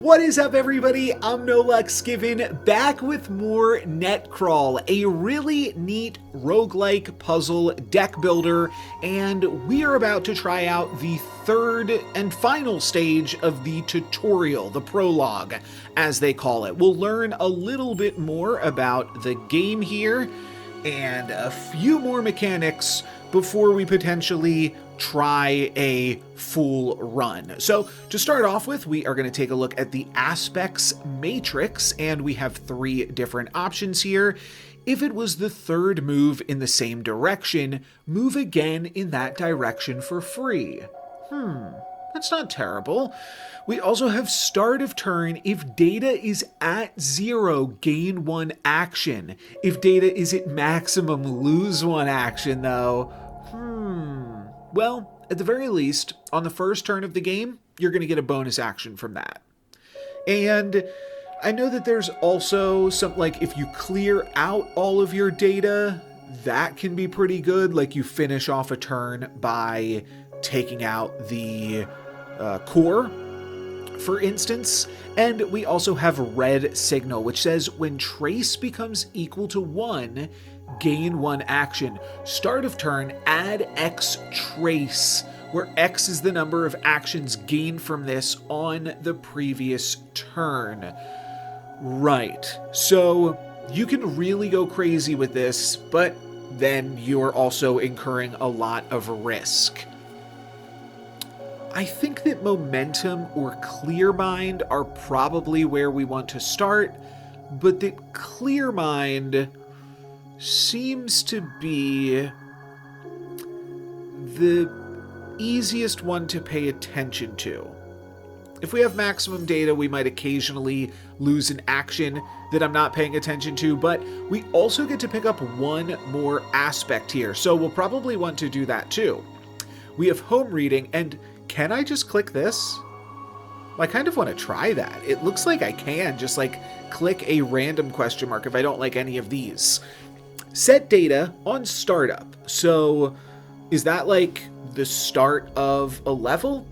What is up, everybody? I'm NoLucksGiven, back with more Net.Crawl, a really neat roguelike puzzle deck builder, and we are about to try out the third and final stage of the tutorial, the prologue, as they call it. We'll learn a little bit more about the game here, and a few more mechanics before we potentially try a full run. So to start off with, we are going to take a look at the aspects matrix, and we have three different options here. If it was the third move in the same direction, move again in that direction for free. That's not terrible. We also have start of turn. If data is at 0, gain 1 action. If data is at maximum, lose 1 action, though. Well, at the very least, on the first turn of the game, you're going to get a bonus action from that. And I know that there's also some, like, if you clear out all of your data, that can be pretty good. Like, you finish off a turn by taking out the core, for instance. And we also have red signal, which says when trace becomes equal to 1, gain 1 action. Start of turn, add X trace, where X is the number of actions gained from this on the previous turn. Right, so you can really go crazy with this, but then you're also incurring a lot of risk. I think that momentum or clear mind are probably where we want to start, but that clear mind seems to be the easiest one to pay attention to. If we have maximum data, we might occasionally lose an action that I'm not paying attention to, but we also get to pick up one more aspect here, so we'll probably want to do that too. We have home reading, and can I just click this? I kind of want to try that. It looks like I can just like click a random question mark if I don't like any of these. Set data on startup. So is that like the start of a level?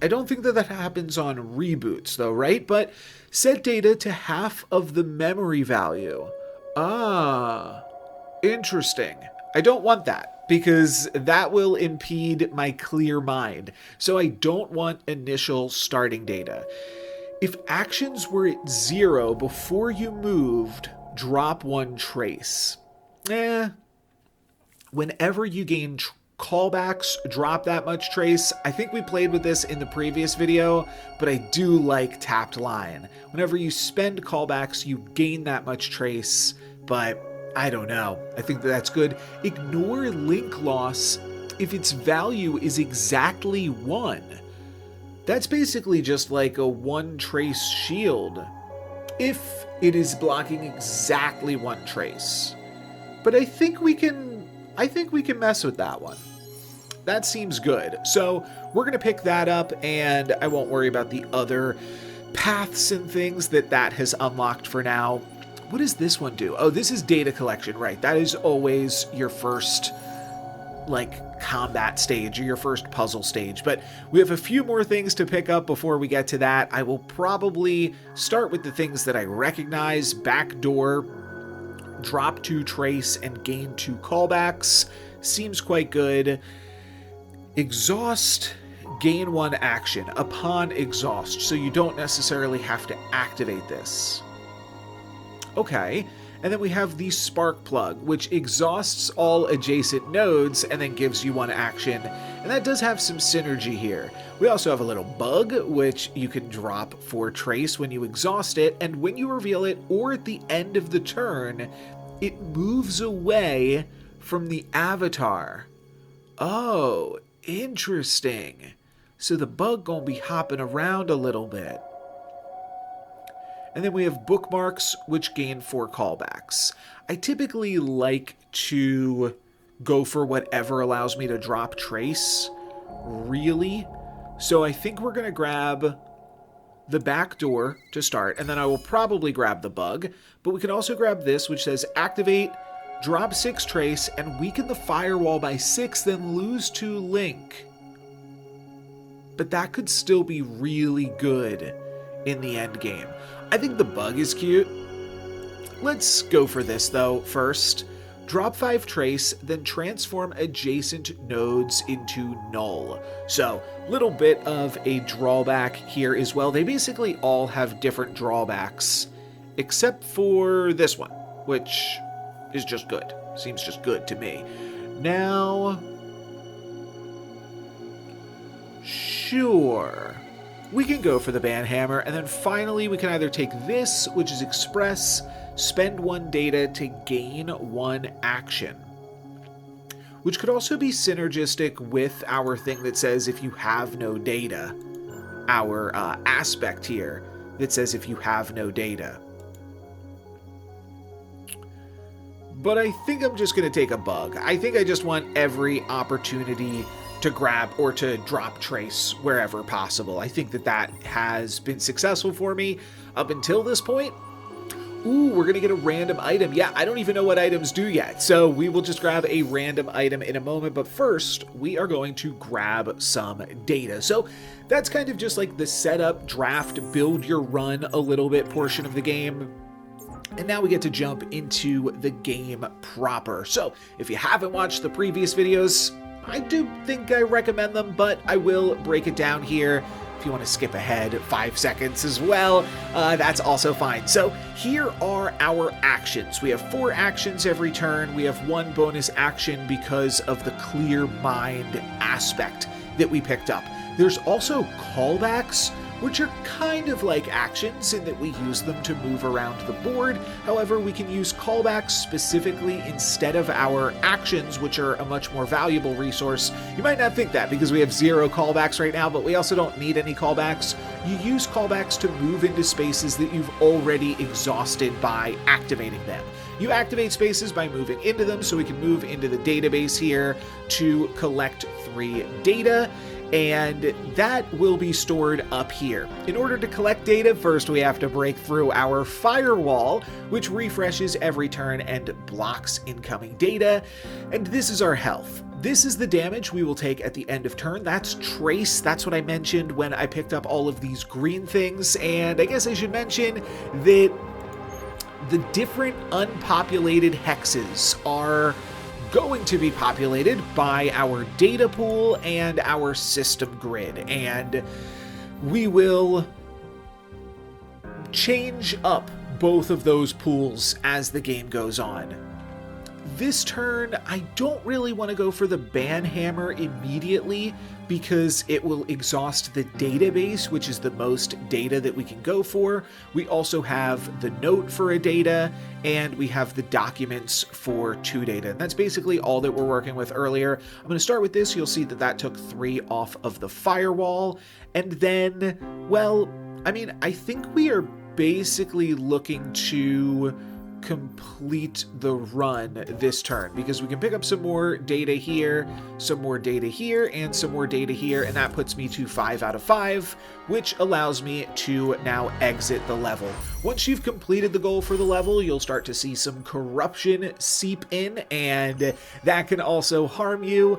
I don't think that happens on reboots though, right? But set data to half of the memory value. Ah, interesting. I don't want that because that will impede my clear mind. So I don't want initial starting data. If actions were at 0 before you moved, drop 1 trace. Whenever you gain callbacks, drop that much trace. I think we played with this in the previous video, but I do like tapped line. Whenever you spend callbacks, you gain that much trace, but I don't know. I think that's good. Ignore link loss if its value is exactly 1. That's basically just like a 1 trace shield if it is blocking exactly 1 trace. But I think we can mess with that one. That seems good. So we're going to pick that up, and I won't worry about the other paths and things that has unlocked for now. What does this one do? Oh, this is data collection, right? That is always your first, like, combat stage or your first puzzle stage. But we have a few more things to pick up before we get to that. I will probably start with the things that I recognize. Backdoor, drop 2 trace and gain 2 callbacks. Seems quite good. Exhaust, gain 1 action upon exhaust, so you don't necessarily have to activate this. Okay, and then we have the spark plug, which exhausts all adjacent nodes and then gives you 1 action, and that does have some synergy here. We also have a little bug, which you can drop for trace when you exhaust it, and when you reveal it or at the end of the turn, it moves away from the avatar. Oh, interesting. So the bug gonna be hopping around a little bit. And then we have bookmarks, which gain 4 callbacks. I typically like to go for whatever allows me to drop trace, really. So I think we're going to grab the back door to start, and then I will probably grab the bug. But we can also grab this, which says activate, drop 6 trace, and weaken the firewall by 6, then lose 2 link. But that could still be really good in the end game. I think the bug is cute. Let's go for this though first. Drop 5 trace, then transform adjacent nodes into null. So, little bit of a drawback here as well. They basically all have different drawbacks, except for this one, which is just good. Seems just good to me. Now, sure. We can go for the banhammer, and then finally we can either take this, which is express, spend 1 data to gain 1 action, which could also be synergistic with our thing that says if you have no data, our aspect here that says if you have no data. But I think I'm just going to take a bug. I think I just want every opportunity to grab or to drop trace wherever possible. I think that has been successful for me up until this point. Ooh, we're going to get a random item. Yeah, I don't even know what items do yet, so we will just grab a random item in a moment, but first, we are going to grab some data. So that's kind of just like the setup, draft, build your run a little bit portion of the game. And now we get to jump into the game proper. So if you haven't watched the previous videos, I do think I recommend them, but I will break it down here. If you want to skip ahead 5 seconds as well, that's also fine. So here are our actions. We have 4 actions every turn. We have 1 bonus action because of the clear mind aspect that we picked up. There's also callbacks, which are kind of like actions in that we use them to move around the board. However, we can use callbacks specifically instead of our actions, which are a much more valuable resource. You might not think that because we have 0 callbacks right now, but we also don't need any callbacks. You use callbacks to move into spaces that you've already exhausted by activating them. You activate spaces by moving into them, so we can move into the database here to collect 3 data. And that will be stored up here. In order to collect data, first we have to break through our firewall, which refreshes every turn and blocks incoming data. And this is our health. This is the damage we will take at the end of turn. That's trace. That's what I mentioned when I picked up all of these green things. And I guess I should mention that the different unpopulated hexes are going to be populated by our data pool and our system grid, and we will change up both of those pools as the game goes on. This turn, I don't really want to go for the banhammer immediately because it will exhaust the database, which is the most data that we can go for. We also have the note for a data, and we have the documents for 2 data. And that's basically all that we're working with earlier. I'm going to start with this. You'll see that that took 3 off of the firewall. And then, well, I mean, I think we are basically looking to complete the run this turn because we can pick up some more data here, some more data here, and some more data here, and that puts me to 5 out of 5, which allows me to now exit the level. Once you've completed the goal for the level, you'll start to see some corruption seep in, and that can also harm you.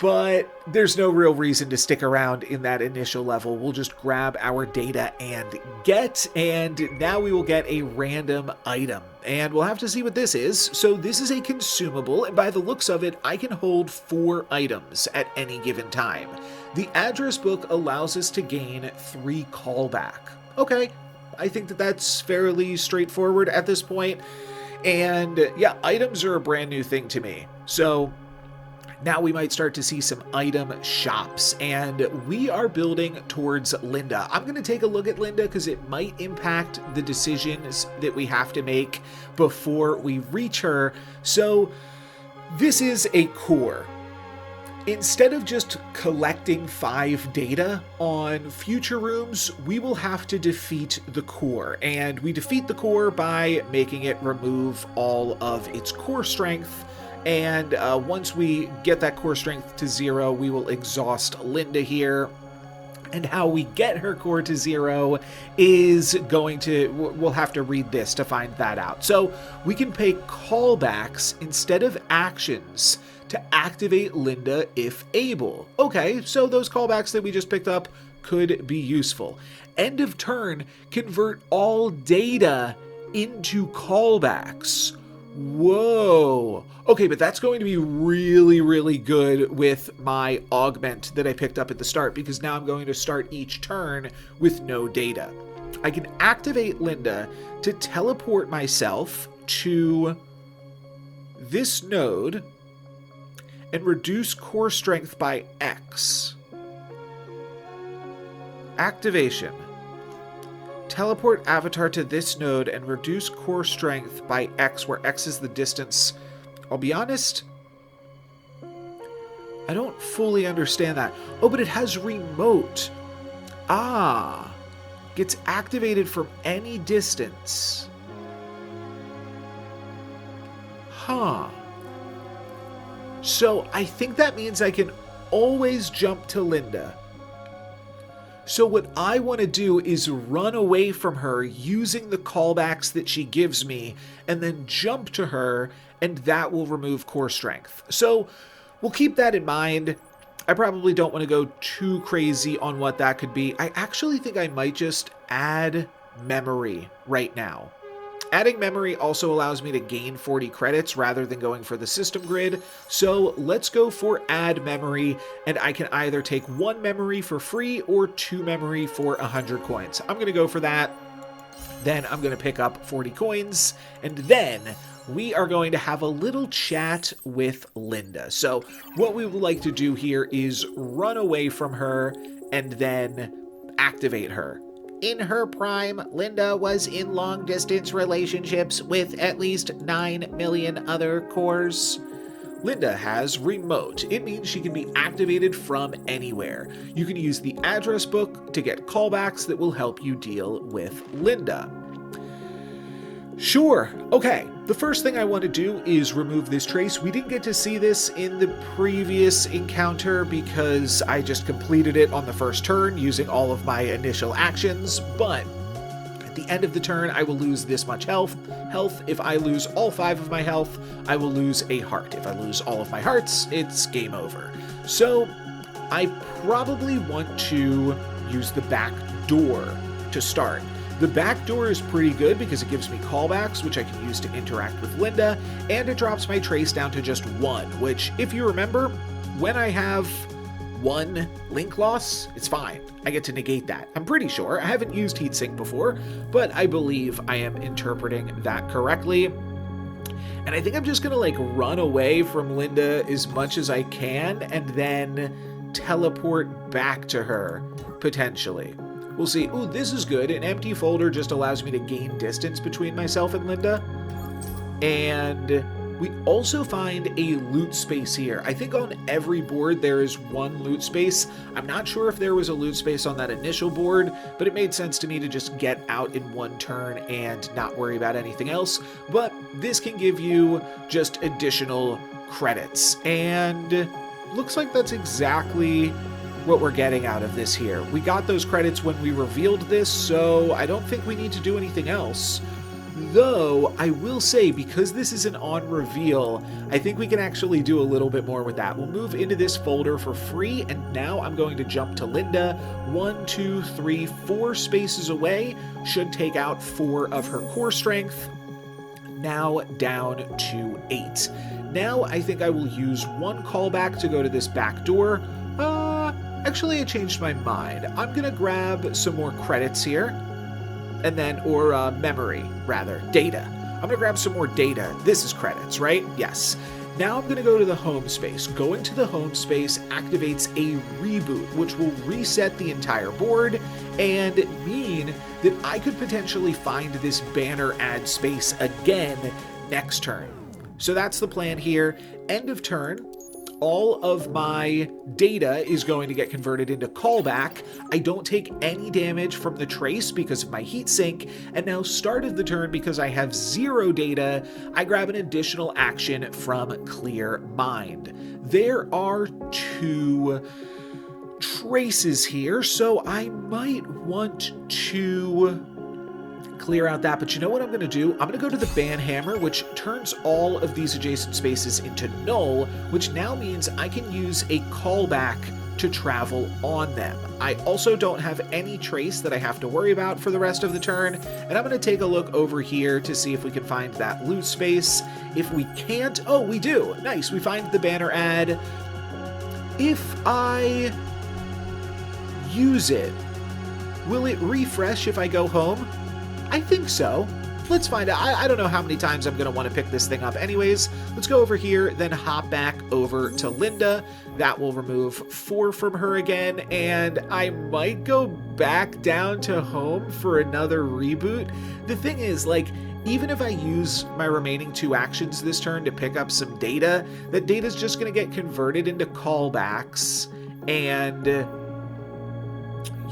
But there's no real reason to stick around in that initial level. We'll just grab our data and get, and now we will get a random item. And we'll have to see what this is. So this is a consumable, and by the looks of it, I can hold 4 items at any given time. The address book allows us to gain 3 callback. Okay, I think that that's fairly straightforward at this point. And yeah, items are a brand new thing to me. So now we might start to see some item shops, and we are building towards Linda. I'm going to take a look at Linda because it might impact the decisions that we have to make before we reach her. So this is a core. Instead of just collecting 5 data on future rooms, we will have to defeat the core. And we defeat the core by making it remove all of its core strength. And once we get that core strength to 0, we will exhaust Linda here. And how we get her core to 0 is we'll have to read this to find that out. So we can pay callbacks instead of actions to activate Linda if able. Okay, so those callbacks that we just picked up could be useful. End of turn, convert all data into callbacks. Whoa. Okay, but that's going to be really, really good with my augment that I picked up at the start, because now I'm going to start each turn with no data. I can activate Linda to teleport myself to this node and reduce core strength by X. Activation. Teleport avatar to this node and reduce core strength by X, where X is the distance. I'll be honest, I don't fully understand that. Oh, but it has remote. Ah, gets activated from any distance. Huh. So I think that means I can always jump to Linda. So what I want to do is run away from her using the callbacks that she gives me, and then jump to her, and that will remove core strength. So we'll keep that in mind. I probably don't want to go too crazy on what that could be. I actually think I might just add memory right now. Adding memory also allows me to gain 40 credits rather than going for the system grid. So let's go for add memory, and I can either take 1 memory for free or 2 memory for 100 coins. I'm going to go for that. Then I'm going to pick up 40 coins, and then we are going to have a little chat with Linda. So what we would like to do here is run away from her and then activate her. In her prime, Linda was in long-distance relationships with at least 9 million other cores. Linda has remote. It means she can be activated from anywhere. You can use the address book to get callbacks that will help you deal with Linda. Sure. Okay. The first thing I want to do is remove this trace. We didn't get to see this in the previous encounter because I just completed it on the first turn using all of my initial actions, but at the end of the turn, I will lose this much health. If I lose all 5 of my health, I will lose a heart. If I lose all of my hearts, it's game over. So I probably want to use the back door to start. The back door is pretty good because it gives me callbacks, which I can use to interact with Linda, and it drops my trace down to just 1, which, if you remember, when I have 1 link loss, it's fine. I get to negate that. I'm pretty sure. I haven't used heatsink before, but I believe I am interpreting that correctly. And I think I'm just going to run away from Linda as much as I can and then teleport back to her, potentially. We'll see. Ooh, this is good. An empty folder just allows me to gain distance between myself and Linda. And we also find a loot space here. I think on every board there is 1 loot space. I'm not sure if there was a loot space on that initial board, but it made sense to me to just get out in 1 turn and not worry about anything else. But this can give you just additional credits. And looks like that's exactly what we're getting out of this here. We got those credits when we revealed this, so I don't think we need to do anything else. Though, I will say, because this is an on reveal, I think we can actually do a little bit more with that. We'll move into this folder for free, and now I'm going to jump to Linda. 1, 2, 3, 4 spaces away. Should take out 4 of her core strength. Now down to 8. Now I think I will use 1 callback to go to this back door. Actually, I changed my mind. I'm gonna grab some more credits here, and then, memory, rather, data. I'm gonna grab some more data. This is credits, right? Yes. Now I'm gonna go to the home space. Going to the home space activates a reboot, which will reset the entire board and mean that I could potentially find this banner ad space again next turn. So that's the plan here. End of turn. All of my data is going to get converted into callback. I don't take any damage from the trace because of my heatsink, and now start of the turn, because I have 0 data, I grab an additional action from Clear Mind. There are 2 traces here, so I might want to clear out that, but you know what I'm going to do? I'm going to go to the ban hammer, which turns all of these adjacent spaces into null, which now means I can use a callback to travel on them. I also don't have any trace that I have to worry about for the rest of the turn, and I'm going to take a look over here to see if we can find that loot space. If we can't, oh, we do. Nice, we find the banner ad. If I use it, will it refresh if I go home? I think so. Let's find out. I don't know how many times I'm going to want to pick this thing up anyways. Let's go over here, then hop back over to Linda. That will remove 4 from her again, and I might go back down to home for another reboot. The thing is, like, even if I use my remaining 2 actions this turn to pick up some data, that data's just going to get converted into callbacks, and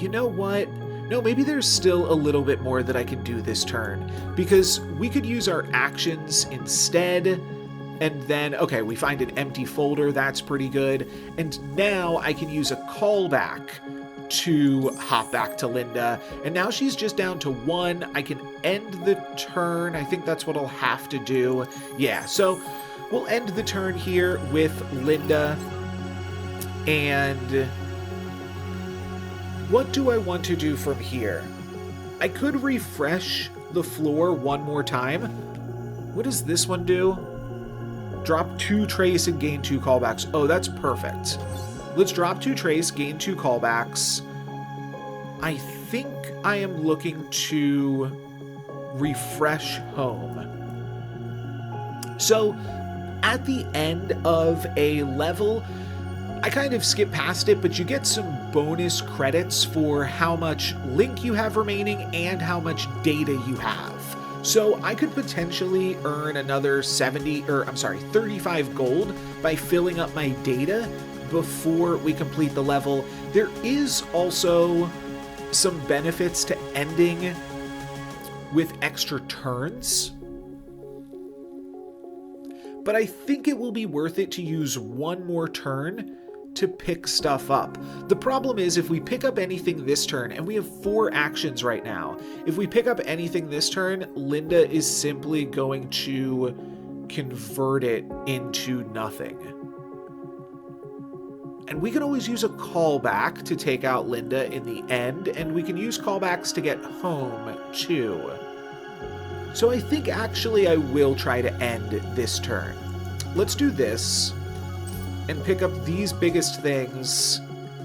you know what? No, maybe there's still a little bit more that I can do this turn, because we could use our actions instead, and then, okay, we find an empty folder, that's pretty good, and now I can use a callback to hop back to Linda, and now she's just down to 1. I can end the turn. I think that's what I'll have to do. Yeah, so we'll end the turn here with Linda, and what do I want to do from here? I could refresh the floor one more time. What does this one do? Drop 2 trace and gain 2 callbacks. Oh, that's perfect. Let's drop 2 trace, gain 2 callbacks. I think I am looking to refresh home. So, at the end of a level, I kind of skip past it, but you get some bonus credits for how much link you have remaining and how much data you have. So I could potentially earn another 35 gold by filling up my data before we complete the level. There is also some benefits to ending with extra turns, but I think it will be worth it to use one more turn to pick stuff up. The problem is, if we pick up anything this turn, and we have 4 actions right now, if we pick up anything this turn, Linda is simply going to convert it into nothing. And we can always use a callback to take out Linda in the end, and we can use callbacks to get home too. So I think actually I will try to end this turn. Let's do this and pick up these biggest things,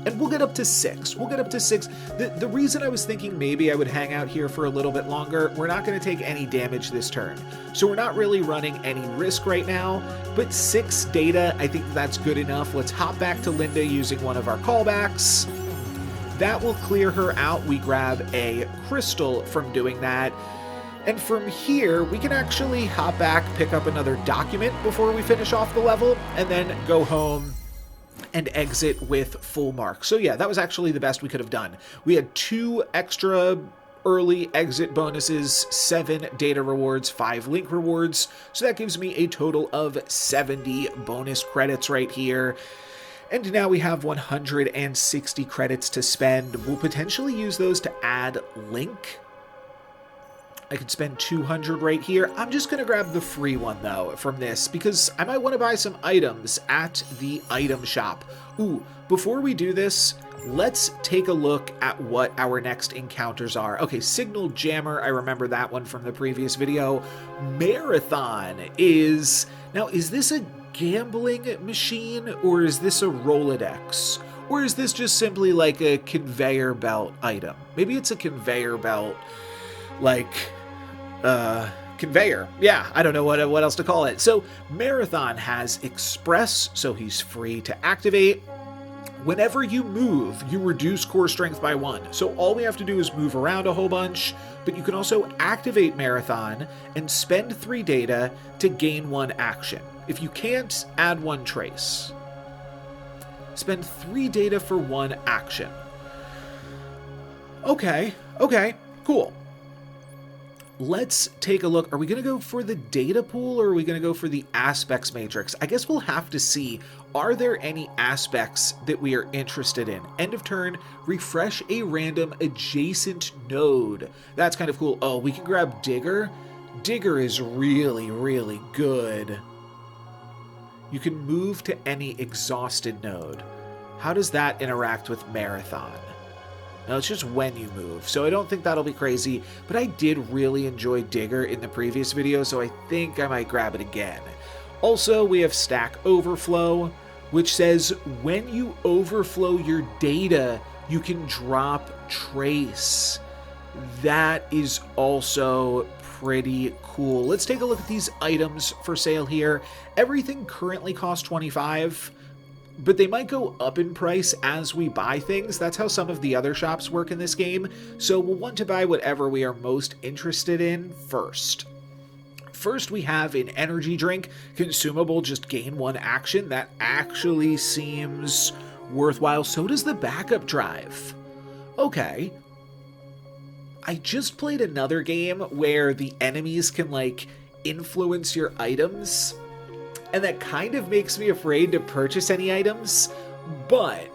and we'll get up to 6. We'll get up to 6. The reason I was thinking maybe I would hang out here for a little bit longer, we're not going to take any damage this turn, so we're not really running any risk right now, but 6 data, I think that's good enough. Let's hop back to Linda using one of our callbacks. That will clear her out. We grab a crystal from doing that. And from here, we can actually hop back, pick up another document before we finish off the level, and then go home and exit with full marks. So yeah, that was actually the best we could have done. We had 2 extra early exit bonuses, 7 data rewards, 5 link rewards. So that gives me a total of 70 bonus credits right here. And now we have 160 credits to spend. We'll potentially use those to add link. I could spend 200 right here. I'm just going to grab the free one, though, from this, because I might want to buy some items at the item shop. Ooh, before we do this, let's take a look at what our next encounters are. Okay, Signal Jammer, I remember that one from the previous video. Marathon is... Now, is this a gambling machine, or is this a Rolodex? Or is this just simply like a conveyor belt item? Maybe it's a conveyor belt, like... conveyor. Yeah, I don't know what else to call it. So Marathon has Express, so he's free to activate. Whenever you move, you reduce core strength by 1. So all we have to do is move around a whole bunch, but you can also activate Marathon and spend 3 data to gain 1 action. If you can't, add 1 trace. Spend 3 data for 1 action. Okay, cool. Let's take a look. Are we going to go for the data pool, or are we going to go for the aspects matrix? I guess we'll have to see. Are there any aspects that we are interested in? End of turn, refresh a random adjacent node. That's kind of cool. Oh, we can grab Digger. Digger is really, really good. You can move to any exhausted node. How does that interact with Marathon? Now, it's just when you move, so I don't think that'll be crazy, but I did really enjoy Digger in the previous video, so I think I might grab it again. Also, we have Stack Overflow, which says when you overflow your data, you can drop Trace. That is also pretty cool. Let's take a look at these items for sale here. Everything currently costs 25, but they might go up in price as we buy things. That's how some of the other shops work in this game, so we'll want to buy whatever we are most interested in first. First, we have an energy drink, consumable, just gain 1 action. That actually seems worthwhile. So does the backup drive. Okay. I just played another game where the enemies can, like, influence your items, and that kind of makes me afraid to purchase any items, but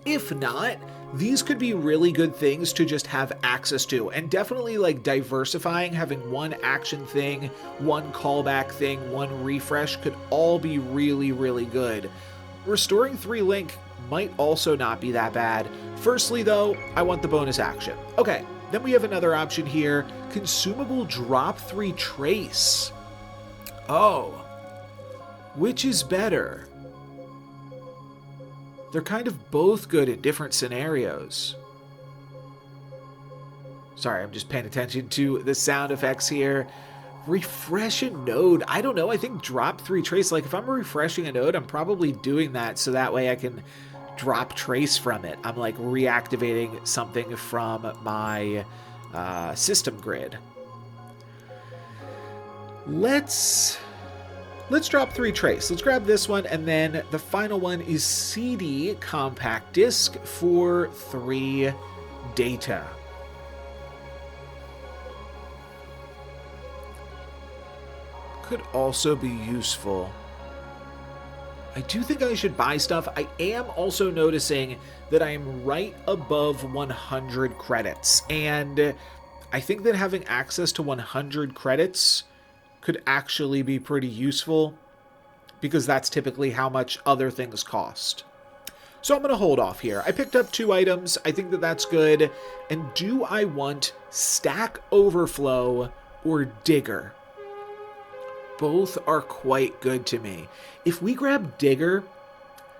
if not, these could be really good things to just have access to, and definitely, like, diversifying, having 1 action thing, 1 callback thing, 1 refresh could all be really, really good. Restoring 3 link might also not be that bad. Firstly, though, I want the bonus action. Okay, then we have another option here. Consumable drop 3 trace. Oh. Which is better? They're kind of both good in different scenarios. Sorry, I'm just paying attention to the sound effects here. Refresh a node. I don't know. I think drop 3 trace. Like, if I'm refreshing a node, I'm probably doing that so that way I can drop trace from it. I'm like reactivating something from my system grid. Let's drop 3 trace. Let's grab this one, and then the final one is CD compact disc for 3 data. Could also be useful. I do think I should buy stuff. I am also noticing that I am right above 100 credits, and I think that having access to 100 credits could actually be pretty useful, because that's typically how much other things cost. So I'm going to hold off here. I picked up 2 items. I think that that's good. And do I want Stack Overflow or Digger? Both are quite good to me. If we grab Digger,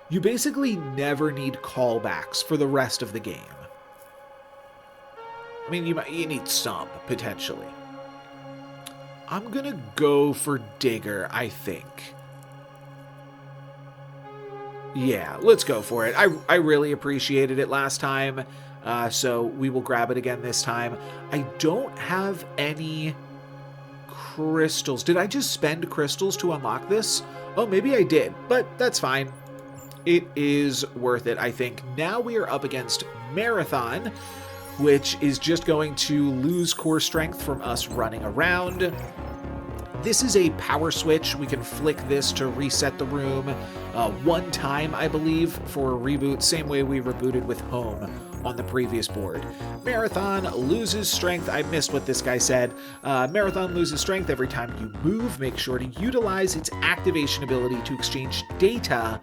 you basically never need callbacks for the rest of the game. I mean, you need some, potentially. I'm gonna go for Digger, I think. Yeah, let's go for it. I really appreciated it last time, so we will grab it again this time. I don't have any crystals. Did I just spend crystals to unlock this? Oh, maybe I did, but that's fine. It is worth it, I think. Now we are up against Marathon, which is just going to lose core strength from us running around. This is a power switch. We can flick this to reset the room 1 time, I believe, for a reboot, same way we rebooted with Home on the previous board. Marathon loses strength. I missed what this guy said. Marathon loses strength every time you move. Make sure to utilize its activation ability to exchange data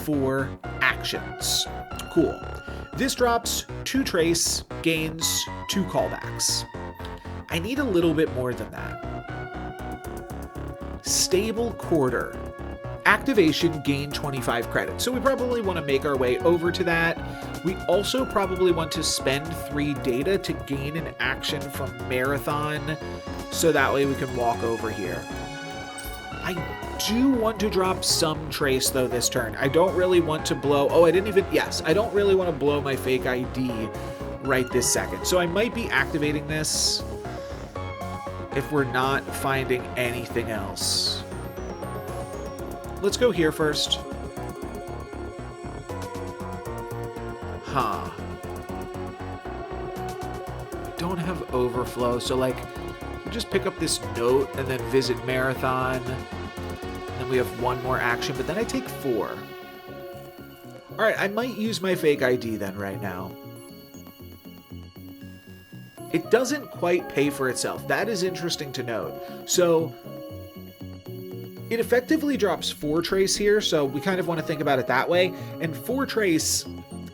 for actions. Cool. This drops 2 trace, gains 2 callbacks. I need a little bit more than that. Stable Quarter. Activation, gain 25 credits. So we probably want to make our way over to that. We also probably want to spend 3 data to gain an action from Marathon, so that way we can walk over here. I do want to drop some trace, though, this turn. I don't really want to blow... Oh, I didn't even... Yes, I don't really want to blow my fake ID right this second. So I might be activating this if we're not finding anything else. Let's go here first. Huh. I don't have overflow, so like, we just pick up this note and then visit Marathon. And then we have 1 more action, but then I take 4. Alright, I might use my fake ID then right now. It doesn't quite pay for itself. That is interesting to note. So, It effectively drops 4 trace here, so we kind of want to think about it that way. And 4 trace,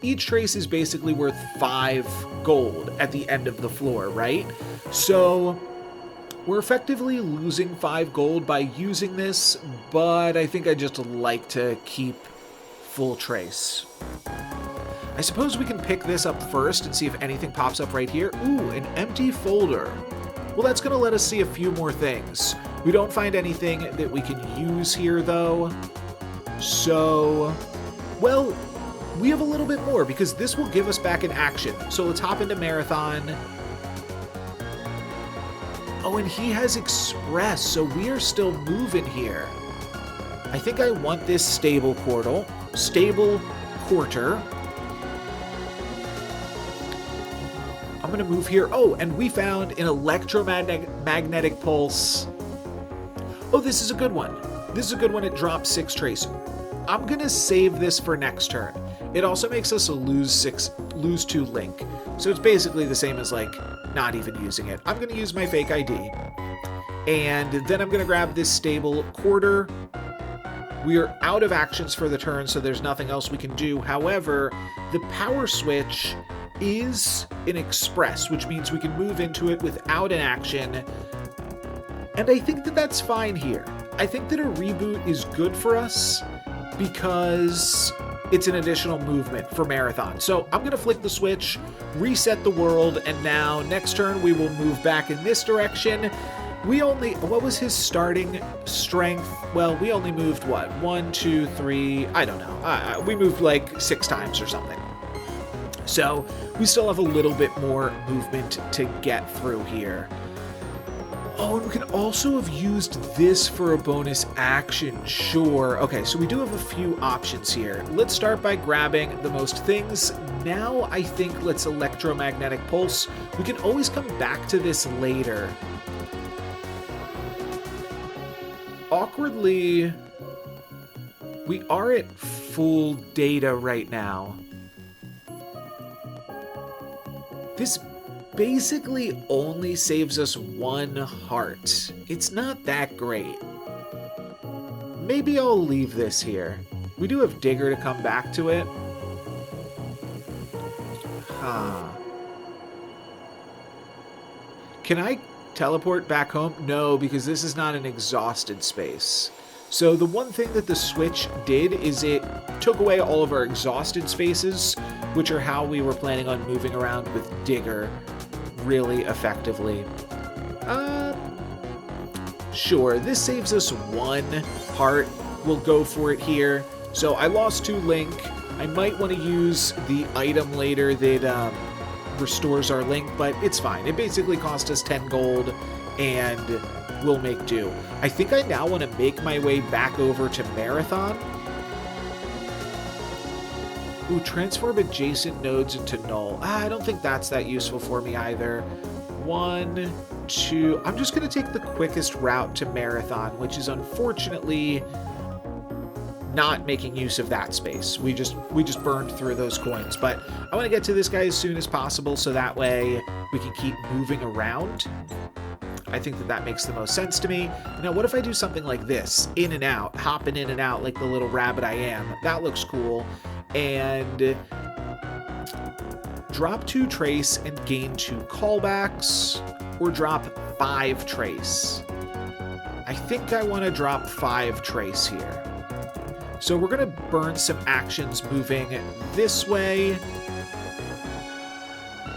each trace is basically worth 5 gold at the end of the floor, right? So we're effectively losing 5 gold by using this, but I think I just like to keep full trace. I suppose we can pick this up first and see if anything pops up right here. Ooh, an empty folder. Well, that's going to let us see a few more things. We don't find anything that we can use here, though. So, well, we have a little bit more because this will give us back an action. So let's hop into Marathon. Oh, and he has Express, so we are still moving here. I think I want this stable quarter. I'm going to move here. Oh, and we found an electromagnetic pulse. Oh, this is a good one. This is a good one. It drops 6 trace. I'm going to save this for next turn. It also makes us a lose 2 link. So it's basically the same as like not even using it. I'm going to use my fake ID. And then I'm going to grab this stable quarter. We are out of actions for the turn, so there's nothing else we can do. However, the power switch is an express, which means we can move into it without an action. And I think that that's fine here. I think that a reboot is good for us because it's an additional movement for Marathon. So I'm going to flick the switch, reset the world, and now next turn we will move back in this direction. What was his starting strength? Well, we only moved, what, 1, 2, 3, I don't know. We moved like 6 times or something. So we still have a little bit more movement to get through here. Oh, and we can also have used this for a bonus action, sure. Okay, so we do have a few options here. Let's start by grabbing the most things. Now I think let's electromagnetic pulse. We can always come back to this later. Awkwardly, we are at full data right now. This basically only saves us 1 heart. It's not that great. Maybe I'll leave this here. We do have Digger to come back to it. Can I teleport back home? No, because this is not an exhausted space. So the one thing that the switch did is it took away all of our exhausted spaces, which are how we were planning on moving around with Digger really effectively. Sure, this saves us 1 heart. We'll go for it here. So I lost 2 link. I might want to use the item later that restores our link, but it's fine. It basically cost us 10 gold, and we'll make do. I think I now want to make my way back over to Marathon. Ooh, transform adjacent nodes into null. I don't think that's that useful for me either. 1, 2... I'm just going to take the quickest route to Marathon, which is unfortunately not making use of that space. We just burned through those coins, but I want to get to this guy as soon as possible so that way we can keep moving around. I think that makes the most sense to me. Now, what if I do something like this? In and out, hopping in and out like the little rabbit I am. That looks cool. And drop 2 trace and gain 2 callbacks, or drop 5 trace. I think I want to drop 5 trace here. So we're going to burn some actions moving this way.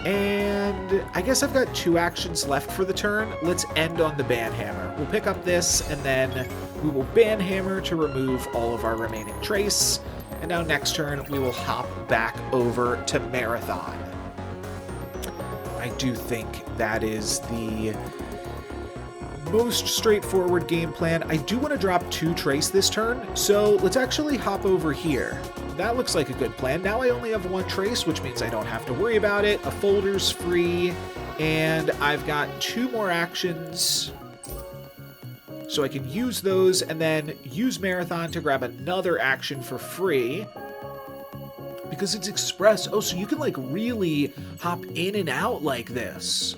And I guess I've got 2 actions left for the turn. Let's end on the Banhammer. We'll pick up this, and then we will Banhammer to remove all of our remaining trace. And now next turn, we will hop back over to Marathon. I do think that is the most straightforward game plan. I do want to drop 2 trace this turn, so let's actually hop over here. That looks like a good plan. Now I only have 1 trace, which means I don't have to worry about it. A folder's free, and I've got 2 more actions. So I can use those and then use Marathon to grab another action for free. Because it's express. Oh, so you can like really hop in and out like this.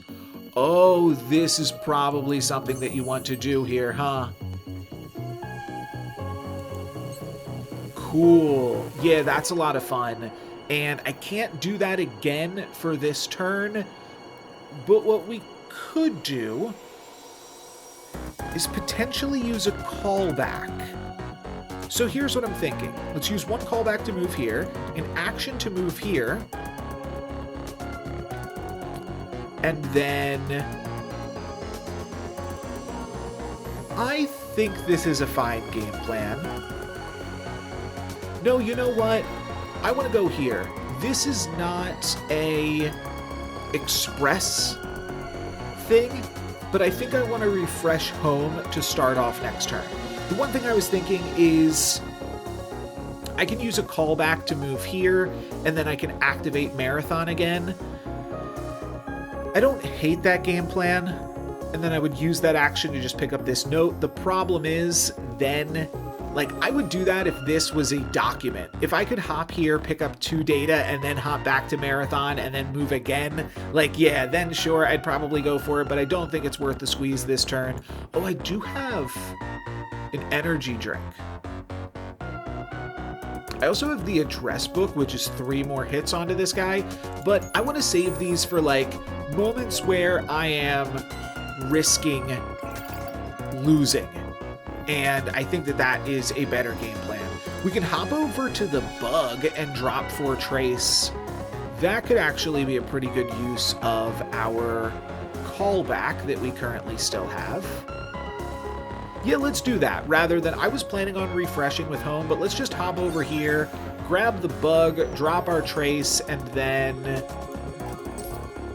Oh, this is probably something that you want to do here, huh? Cool. Yeah, that's a lot of fun. And I can't do that again for this turn. But what we could do is potentially use a callback. So here's what I'm thinking. Let's use one callback to move here, an action to move here, and then I think this is a fine game plan. No, you know what? I want to go here. This is not a express thing, but I think I want to refresh home to start off next turn. The one thing I was thinking is I can use a callback to move here, and then I can activate Marathon again. I don't hate that game plan, and then I would use that action to just pick up this note. The problem is then, like, I would do that if this was a document. If I could hop here, pick up 2 data, and then hop back to Marathon and then move again, like, yeah, then sure, I'd probably go for it, but I don't think it's worth the squeeze this turn. Oh, I do have an energy drink. I also have the address book, which is 3 more hits onto this guy, but I want to save these for, like, moments where I am risking losing. And I think that that is a better game plan. We can hop over to the bug and drop 4 trace. That could actually be a pretty good use of our callback that we currently still have. Yeah, let's do that. Rather than, I was planning on refreshing with home, but let's just hop over here, grab the bug, drop our trace, and then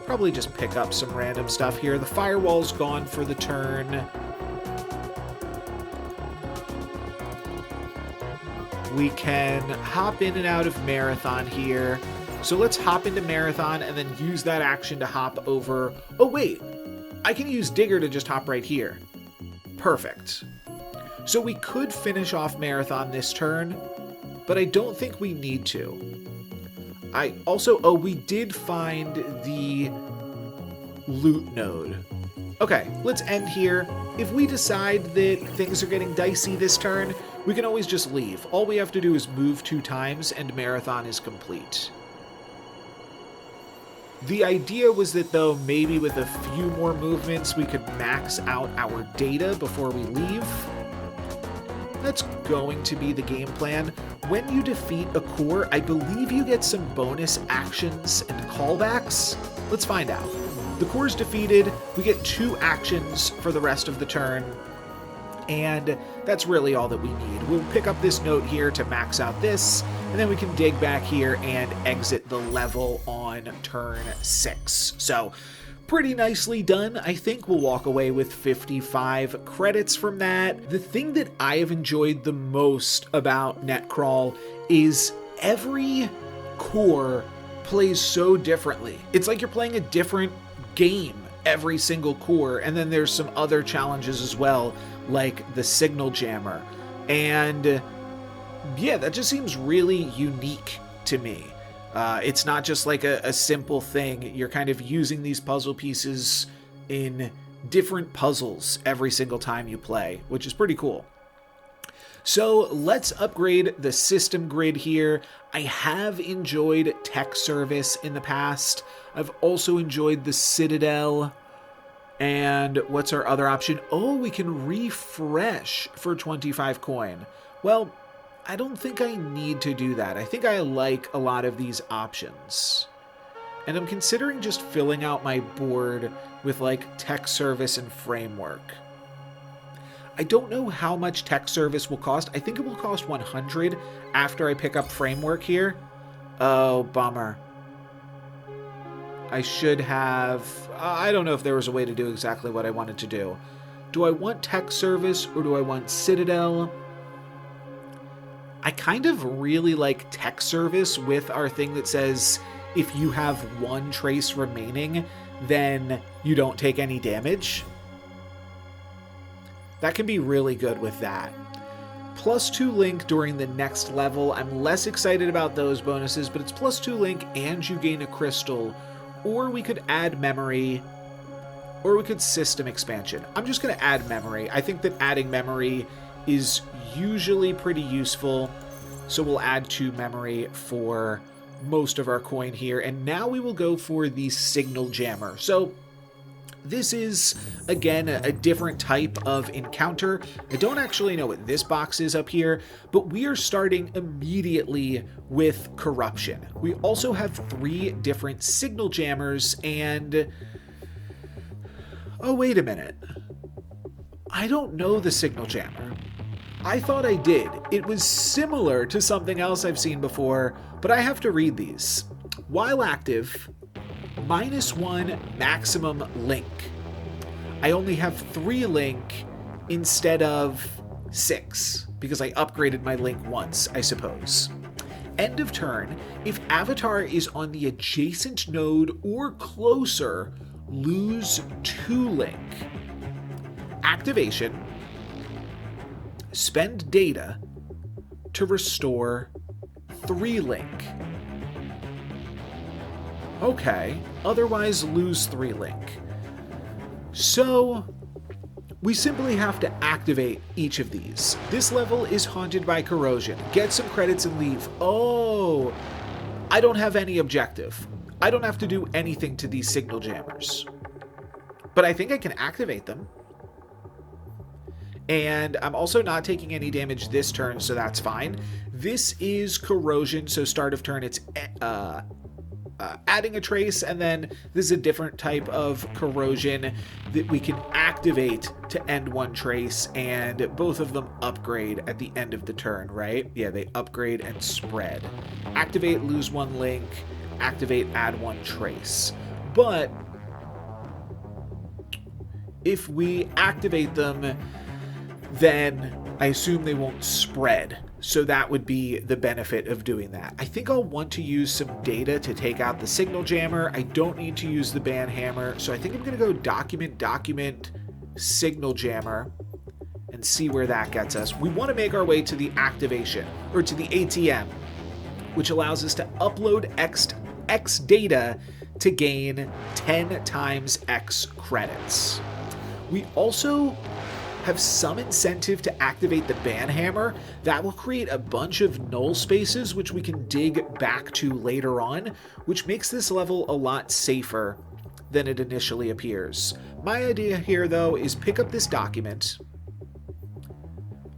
probably just pick up some random stuff here. The firewall's gone for the turn. We can hop in and out of Marathon here. So let's hop into Marathon and then use that action to hop over. Oh, wait. I can use Digger to just hop right here. Perfect. So we could finish off Marathon this turn, but I don't think we need to. Oh, we did find the loot node. Okay, let's end here. If we decide that things are getting dicey this turn, we can always just leave. All we have to do is move 2 times and Marathon is complete. The idea was that, though, maybe with a few more movements, we could max out our data before we leave. That's going to be the game plan. When you defeat a core, I believe you get some bonus actions and callbacks. Let's find out. The core's defeated. We get 2 actions for the rest of the turn. And that's really all that we need. We'll pick up this note here to max out this, and then we can dig back here and exit the level on turn 6. So, pretty nicely done. I think we'll walk away with 55 credits from that. The thing that I have enjoyed the most about Net.Crawl is every core plays so differently. It's like you're playing a different game every single core, and then there's some other challenges as well, like the signal jammer. And yeah, that just seems really unique to me. It's not just like a simple thing. You're kind of using these puzzle pieces in different puzzles every single time you play, which is pretty cool. So let's upgrade the system grid here. I have enjoyed Tech Service in the past. I've also enjoyed the Citadel. And what's our other option? Oh, we can refresh for 25 coin. Well, I don't think I need to do that. I think I like a lot of these options. And I'm considering just filling out my board with like Tech Service and Framework. I don't know how much Tech Service will cost. I think it will cost 100 after I pick up Framework here. Oh, bummer. I should have... I don't know if there was a way to do exactly what I wanted to do. Do I want Tech Service or do I want Citadel? I kind of really like Tech Service with our thing that says if you have 1 trace remaining, then you don't take any damage. That can be really good with that. +2 link during the next level. I'm less excited about those bonuses, but it's +2 link and you gain a crystal. Or we could add memory, or we could system expansion. I'm just going to add memory. I think that adding memory is usually pretty useful. So we'll add 2 memory for most of our coin here. And now we will go for the signal jammer. So this is, again, a different type of encounter. I don't actually know what this box is up here, but we are starting immediately with corruption. We also have 3 different signal jammers, and... oh, wait a minute. I don't know the signal jammer. I thought I did. It was similar to something else I've seen before, but I have to read these. While active, -1 maximum link. I only have 3 link instead of 6, because I upgraded my link once, I suppose. End of turn, if avatar is on the adjacent node or closer, lose 2 link. Activation, spend data to restore 3 link. Okay, otherwise lose 3 link. So, we simply have to activate each of these. This level is haunted by corrosion. Get some credits and leave. Oh, I don't have any objective. I don't have to do anything to these signal jammers. But I think I can activate them. And I'm also not taking any damage this turn, so that's fine. This is corrosion, so start of turn it's adding a trace, and then this is a different type of corrosion that we can activate to end 1 trace, and both of them upgrade at the end of the turn, right? Yeah, they upgrade and spread. Activate, lose 1 link. Activate, add 1 trace. But if we activate them, then I assume they won't spread. So that would be the benefit of doing that. I think I'll want to use some data to take out the signal jammer. I don't need to use the ban hammer. So I think I'm going to go document, signal jammer, and see where that gets us. We want to make our way to the activation, or to the ATM, which allows us to upload X data to gain 10 times X credits. We also have some incentive to activate the ban hammer. That will create a bunch of null spaces which we can dig back to later on, which makes this level a lot safer than it initially appears. My idea here, though, is pick up this document,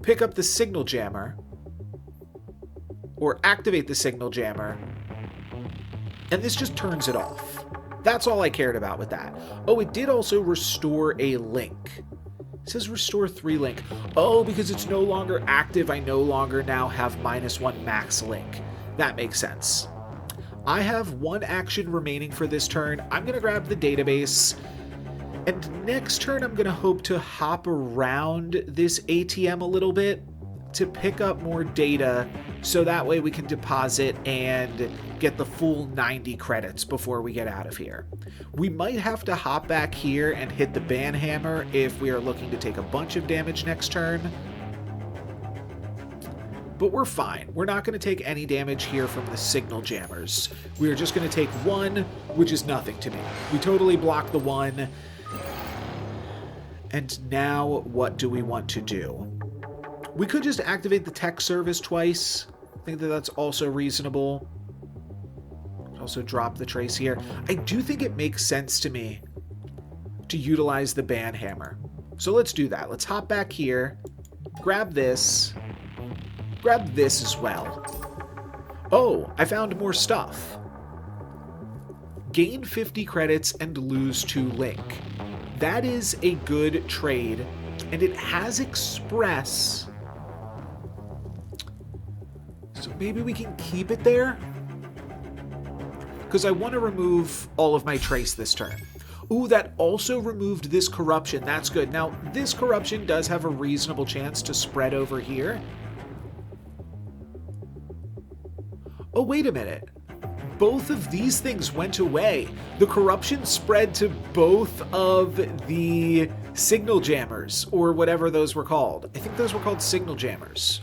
pick up the signal jammer, or activate the signal jammer, and this just turns it off. That's all I cared about with that. Oh, it did also restore a link. It says restore 3 link. Oh, because it's no longer active, I no longer now have -1 max link. That makes sense. I have 1 action remaining for this turn. I'm going to grab the database. And next turn, I'm going to hope to hop around this ATM a little bit to pick up more data, so that way we can deposit and get the full 90 credits before we get out of here. We might have to hop back here and hit the ban hammer if we are looking to take a bunch of damage next turn. But we're fine. We're not going to take any damage here from the signal jammers. We are just going to take 1, which is nothing to me. We totally block the 1. And now what do we want to do? We could just activate the tech service twice. I think that that's also reasonable. Also drop the trace here. I do think it makes sense to me to utilize the ban hammer. So let's do that. Let's hop back here, grab this as well. Oh, I found more stuff. Gain 50 credits and lose 2 link. That is a good trade, and it has express. So maybe we can keep it there? Because I want to remove all of my trace this turn. Ooh, that also removed this corruption. That's good. Now, this corruption does have a reasonable chance to spread over here. Oh, wait a minute. Both of these things went away. The corruption spread to both of the signal jammers, or whatever those were called. I think those were called signal jammers.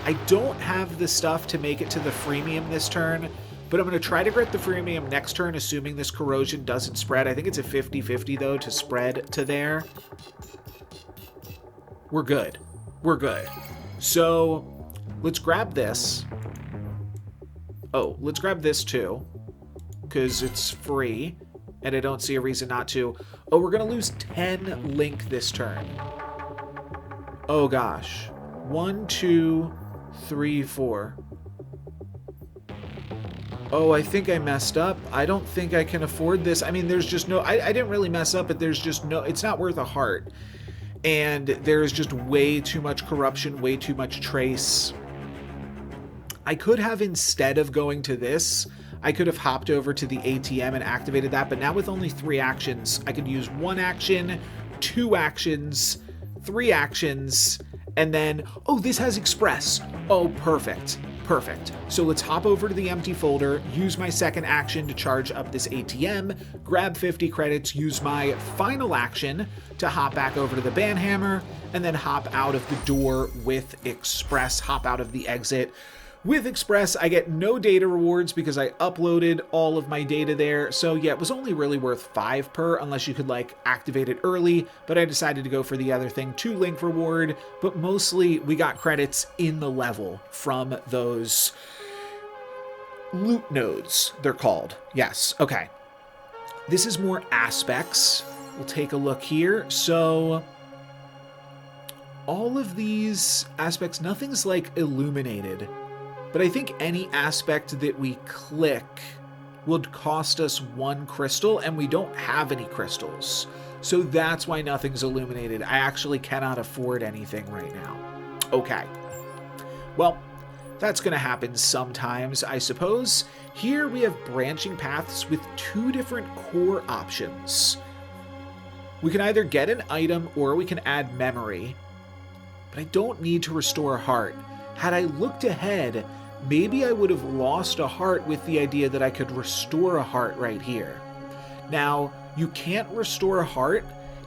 I don't have the stuff to make it to the freemium this turn, but I'm going to try to get the freemium next turn, assuming this corrosion doesn't spread. I think it's a 50-50, though, to spread to there. We're good. We're good. So Let's grab this. Oh, let's grab this too, because it's free, and I don't see a reason not to. Oh, we're going to lose 10 link this turn. Oh, gosh. 1, 2, 3, 4. Oh, I think I messed up. I don't think I can afford this. I mean, there's just no... I didn't really mess up, but there's just no... It's not worth a heart. And there's just way too much corruption, way too much trace. I could have, instead of going to this, I could have hopped over to the ATM and activated that, but now with only 3 actions, I could use 1 action, 2 actions, 3 actions, and then, oh, this has Express. Oh, perfect. Perfect. So let's hop over to the empty folder, use my second action to charge up this ATM, grab 50 credits, use my final action to hop back over to the banhammer, and then hop out of the door with Express, hop out of the exit. With Express, I get no data rewards because I uploaded all of my data there. So yeah, it was only really worth 5 per, unless you could like activate it early, but I decided to go for the other thing, 2 link reward, but mostly we got credits in the level from those loot nodes, they're called. Yes, okay. This is more aspects. We'll take a look here. So all of these aspects, nothing's like illuminated. But I think any aspect that we click would cost us 1 crystal, and we don't have any crystals. So that's why nothing's illuminated. I actually cannot afford anything right now. Okay. Well, that's going to happen sometimes, I suppose. Here we have branching paths with 2 different core options. We can either get an item or we can add memory. But I don't need to restore a heart. Had I looked ahead, maybe I would have lost a heart with the idea that I could restore a heart right here. Now, you can't restore a heart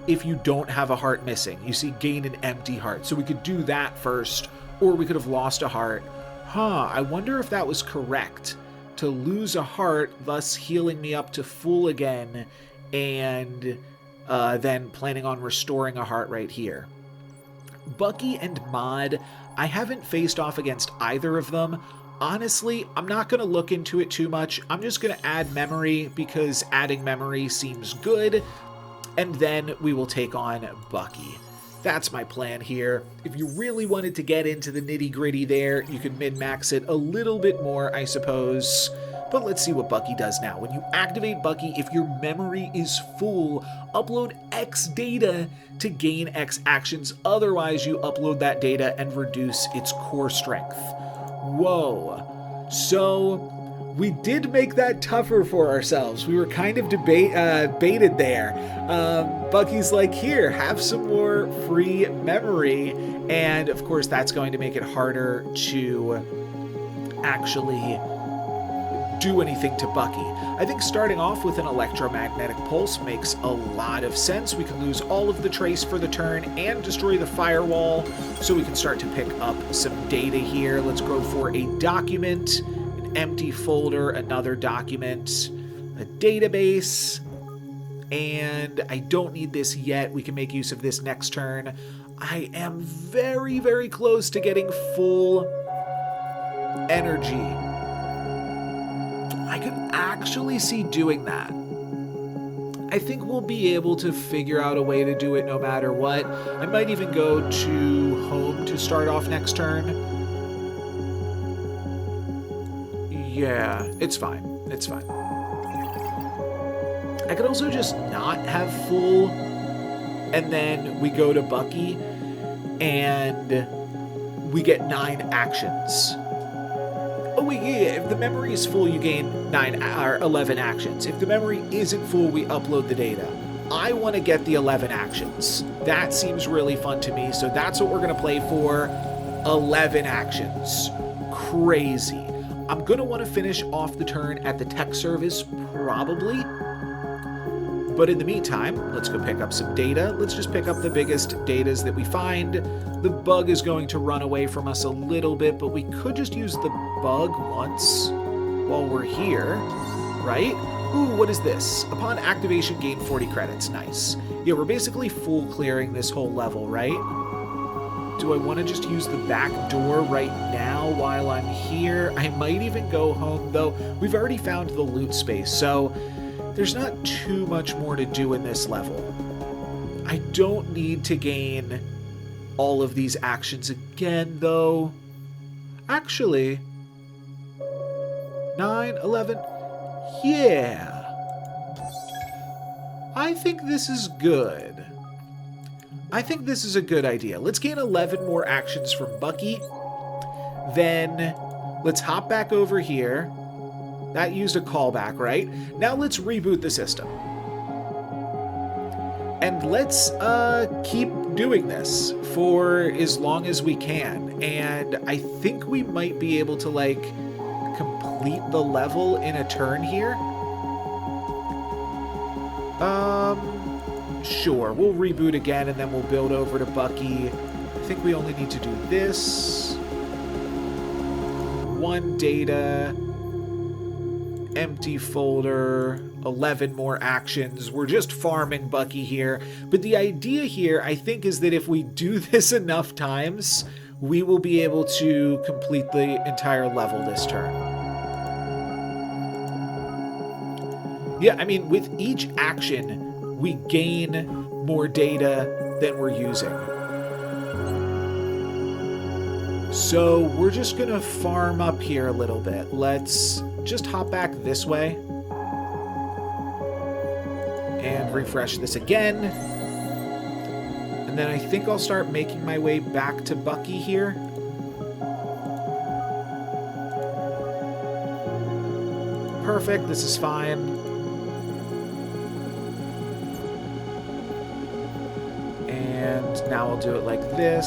if you don't have a heart missing. You see, gain an empty heart. So we could do that first, or we could have lost a heart. I wonder if that was correct. To lose a heart, thus healing me up to full again, and then planning on restoring a heart right here. Bucky and Mod, I haven't faced off against either of them. Honestly, I'm not going to look into it too much. I'm just going to add memory because adding memory seems good, and then we will take on Bucky. That's my plan here. If you really wanted to get into the nitty-gritty there, you could min-max it a little bit more, I suppose. But let's see what Bucky does now. When you activate Bucky, if your memory is full, upload X data to gain X actions. Otherwise, you upload that data and reduce its core strength. Whoa. So we did make that tougher for ourselves. We were kind of baited there. Bucky's like, here, have some more free memory. And of course, that's going to make it harder to actually do anything to Bucky. I think starting off with an electromagnetic pulse makes a lot of sense. We can lose all of the trace for the turn and destroy the firewall, so we can start to pick up some data here. Let's go for a document, an empty folder, another document, a database, and I don't need this yet. We can make use of this next turn. I am very, very close to getting full energy. I could actually see doing that. I think we'll be able to figure out a way to do it no matter what. I might even go to home to start off next turn. Yeah, it's fine. It's fine. I could also just not have full, and then we go to Bucky, and we get 9 actions. Oh wait, yeah, if the memory is full, you gain 11 actions. If the memory isn't full, we upload the data. I want to get the 11 actions. That seems really fun to me, so that's what we're going to play for. 11 actions. Crazy. I'm going to want to finish off the turn at the tech service, probably. But in the meantime, let's go pick up some data. Let's just pick up the biggest datas that we find. The bug is going to run away from us a little bit, but we could just use the bug once while we're here, right? Ooh, what is this? Upon activation, gain 40 credits. Nice. Yeah, we're basically full clearing this whole level, right? Do I want to just use the back door right now while I'm here? I might even go home, though. We've already found the loot space, so there's not too much more to do in this level. I don't need to gain all of these actions again, though. Actually, 9, 11, yeah. I think this is good. I think this is a good idea. Let's gain 11 more actions from Bucky. Then let's hop back over here. That used a callback, right? Now let's reboot the system. And let's keep doing this for as long as we can. And I think we might be able to, like, complete the level in a turn here. Sure, we'll reboot again and then we'll build over to Bucky. I think we only need to do this. 1 data, empty folder, 11 more actions. We're just farming Bucky here. But the idea here, I think, is that if we do this enough times, we will be able to complete the entire level this turn. Yeah, I mean, with each action, we gain more data than we're using. So we're just gonna farm up here a little bit. Let's just hop back this way and refresh this again. And then I think I'll start making my way back to Bucky here. Perfect, this is fine. And now I'll do it like this.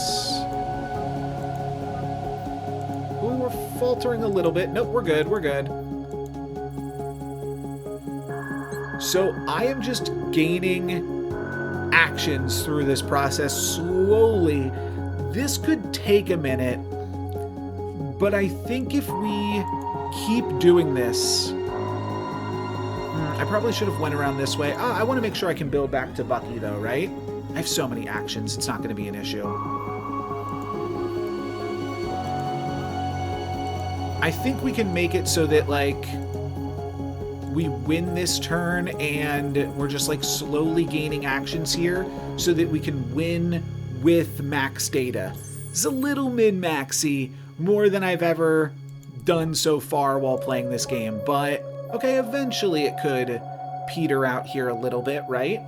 Ooh, we're faltering a little bit. Nope, we're good, we're good. So I am just gaining actions through this process slowly. This could take a minute, but I think if we keep doing this... I probably should have went around this way. I want to make sure I can build back to Bucky, though, right? I have so many actions, it's not going to be an issue. I think we can make it so that, like, we win this turn and we're just, like, slowly gaining actions here so that we can win with max data. It's a little min-maxy, more than I've ever done so far while playing this game, but, okay, eventually it could peter out here a little bit, right?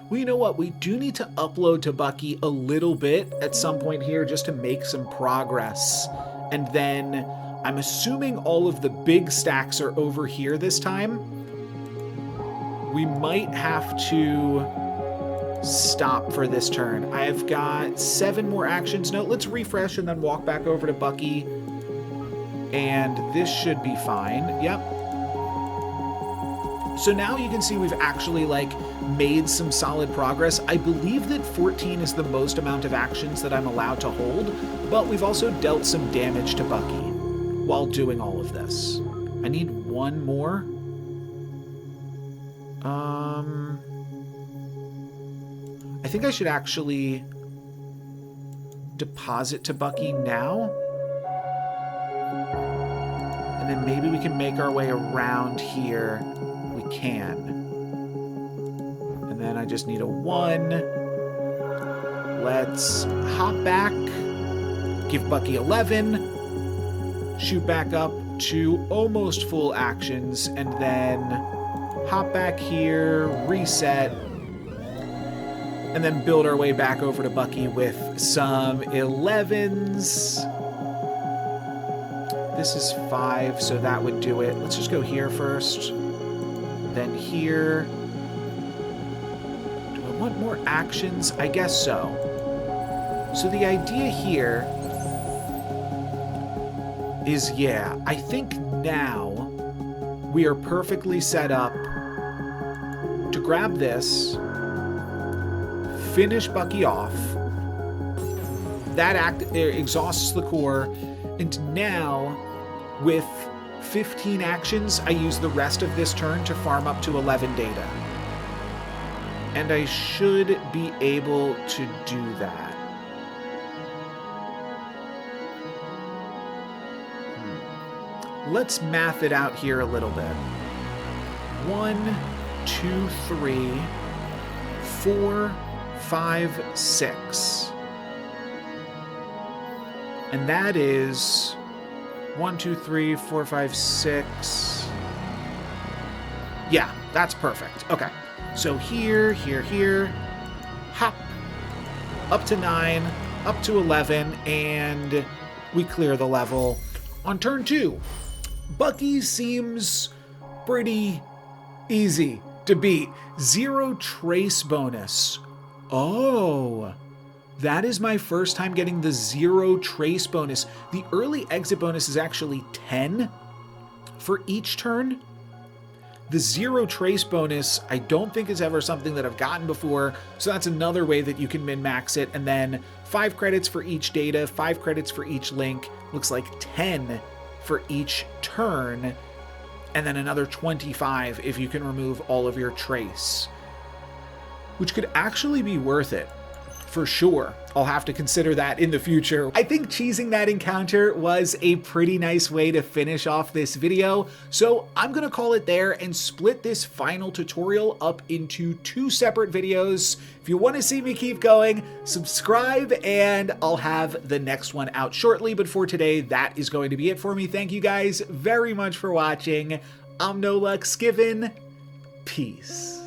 Well, you know what? We do need to upload to Bucky a little bit at some point here just to make some progress. And then I'm assuming all of the big stacks are over here this time. We might have to stop for this turn. I've got 7 more actions. No, let's refresh and then walk back over to Bucky. And this should be fine. Yep. So now you can see we've actually, like, made some solid progress. I believe that 14 is the most amount of actions that I'm allowed to hold, but we've also dealt some damage to Bucky while doing all of this. I need 1 more. I think I should actually deposit to Bucky now. And then maybe we can make our way around here. We can. And then I just need a 1. Let's hop back. Give Bucky 11. Shoot back up to almost full actions. And then hop back here. Reset. And then build our way back over to Bucky with some 11s. This is 5, so that would do it. Let's just go here first. Then here. Do I want more actions? I guess so. So the idea here is, yeah, I think now we are perfectly set up to grab this, finish Bucky off. That exhausts the core, and now with 15 actions, I use the rest of this turn to farm up to 11 data. And I should be able to do that. let's math it out here a little bit. 1, 2, 3, 4, 5, 6. And that is 1, 2, 3, 4, 5, 6. Yeah, that's perfect. Okay. So here, hop, up to 9, up to 11, and we clear the level. On turn 2, Bucky seems pretty easy to beat. 0 trace bonus. Oh, that is my first time getting the 0 trace bonus. The early exit bonus is actually 10 for each turn. The 0 trace bonus, I don't think is ever something that I've gotten before, so that's another way that you can min-max it. And then 5 credits for each data, 5 credits for each link, looks like 10 for each turn, and then another 25 if you can remove all of your trace, which could actually be worth it. For sure. I'll have to consider that in the future. I think cheesing that encounter was a pretty nice way to finish off this video, so I'm gonna call it there and split this final tutorial up into 2 separate videos. If you want to see me keep going, subscribe and I'll have the next one out shortly, but for today, that is going to be it for me. Thank you guys very much for watching. I'm NoLucksGiven. Peace.